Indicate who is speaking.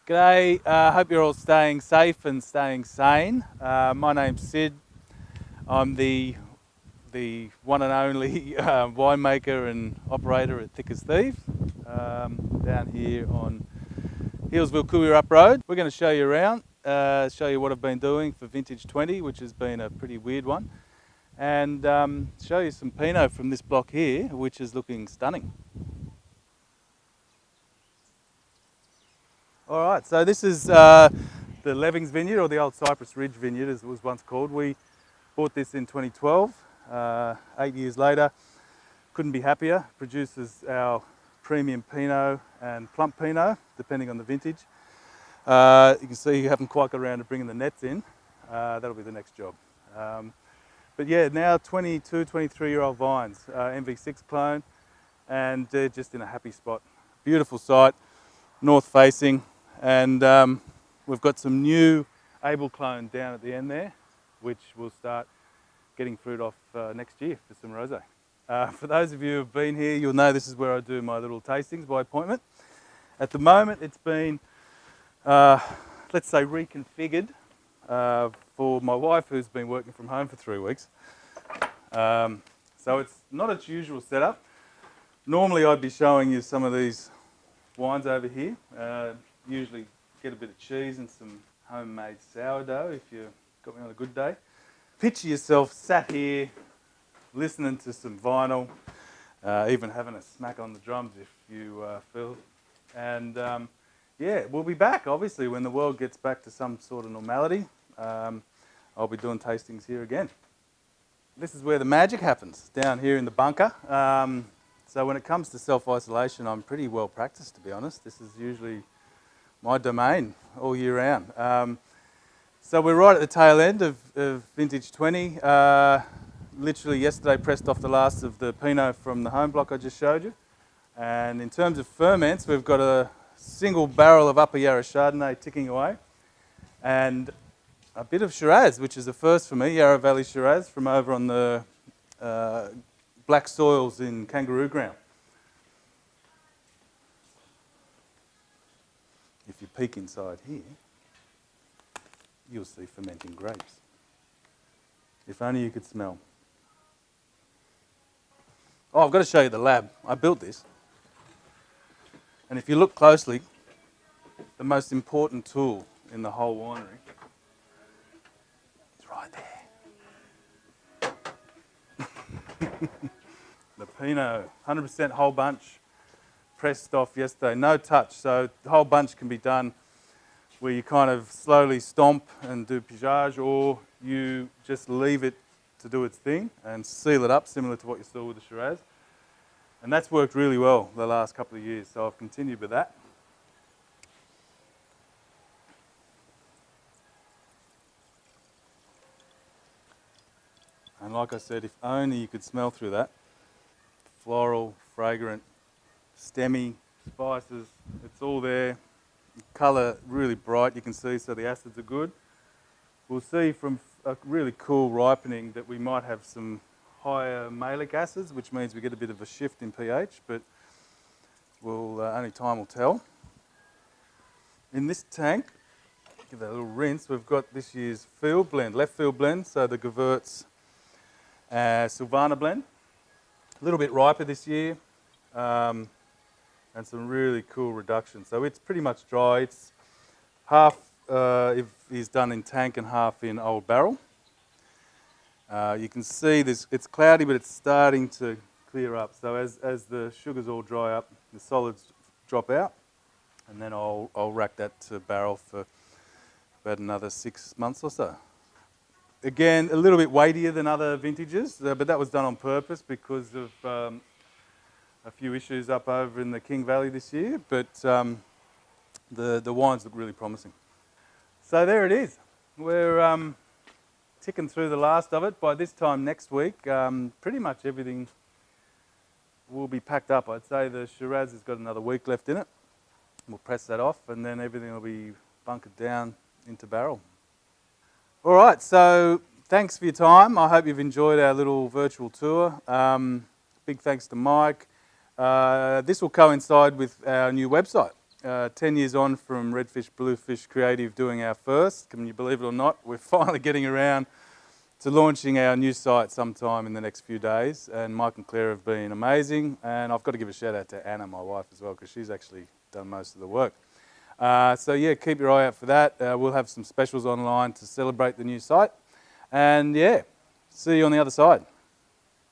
Speaker 1: G'day, hope you're all staying safe and staying sane. My name's Syd. I'm the one and only winemaker and operator at Thick as Thieves down here on Healesville Couirup Road. We're going to show you around, show you what I've been doing for Vintage 20, which has been a pretty weird one, and show you some Pinot from this block here, which is looking stunning. All right, so this is the Levings Vineyard, or the old Cypress Ridge Vineyard as it was once called. We bought this in 2012, 8 years later. Couldn't be happier. Produces our premium Pinot and plump Pinot, depending on the vintage. You can see you haven't quite got around to bringing the nets in. That'll be the next job. But yeah, now 22, 23-year-old vines, MV6 clone, and they're just in a happy spot. Beautiful site, north facing. And we've got some new Able clone down at the end there, which will start getting fruit off next year for some rosé. For those of you who have been here, you'll know this is where I do my little tastings by appointment. At the moment, it's been, let's say, reconfigured for my wife, who's been working from home for 3 weeks. So it's not its usual setup. Normally, I'd be showing you some of these wines over here. Usually get a bit of cheese and some homemade sourdough if you've got me on a good day. Picture yourself sat here listening to some vinyl, even having a smack on the drums if you feel. And yeah, we'll be back obviously when the world gets back to some sort of normality. I'll be doing tastings here again. This is where the magic happens, down here in the bunker. So when it comes to self-isolation, I'm pretty well practiced, to be honest. This is usually my domain all year round. So we're right at the tail end of Vintage 20. Literally yesterday pressed off the last of the Pinot from the home block I just showed you. And in terms of ferments, we've got a single barrel of Upper Yarra Chardonnay ticking away, and a bit of Shiraz, which is a first for me, Yarra Valley Shiraz from over on the black soils in Kangaroo Ground. If you peek inside here, you'll see fermenting grapes. If only you could smell. Oh, I've got to show you the lab. I built this. And if you look closely, the most important tool in the whole winery is right there. The Pinot, 100% whole bunch, pressed off yesterday, no touch. So the whole bunch can be done where you kind of slowly stomp and do pigeage, or you just leave it to do its thing and seal it up, similar to what you saw with the Shiraz. And that's worked really well the last couple of years, so I've continued with that. And like I said, if only you could smell through that. Floral, fragrant, stemmy, spices, it's all there. Colour really bright, you can see, so the acids are good. We'll see from a really cool ripening that we might have some higher malic acids, which means we get a bit of a shift in pH, but we'll, only time will tell. In this tank, give that a little rinse, we've got this year's field blend, left field blend, so the Gewurz Silvaner blend. A little bit riper this year. And some really cool reductions. So it's pretty much dry. It's half is done in tank and half in old barrel. You can see it's cloudy, but it's starting to clear up. So as the sugars all dry up, the solids drop out, and then I'll rack that to barrel for about another 6 months or so. Again, a little bit weightier than other vintages, but that was done on purpose because of a few issues up over in the King Valley this year, but the wines look really promising. So there it is. We're ticking through the last of it. By this time next week, pretty much everything will be packed up. I'd say the Shiraz has got another week left in it. We'll press that off, and then everything will be bunkered down into barrel. All right, so thanks for your time. I hope you've enjoyed our little virtual tour. Big thanks to Mike. This will coincide with our new website. 10 years on from Redfish Bluefish Creative doing our first. Can you believe it or not? We're finally getting around to launching our new site sometime in the next few days. And Mike and Claire have been amazing. And I've got to give a shout out to Anna, my wife, as well, because she's actually done most of the work. So yeah, keep your eye out for that. We'll have some specials online to celebrate the new site. And yeah, see you on the other side.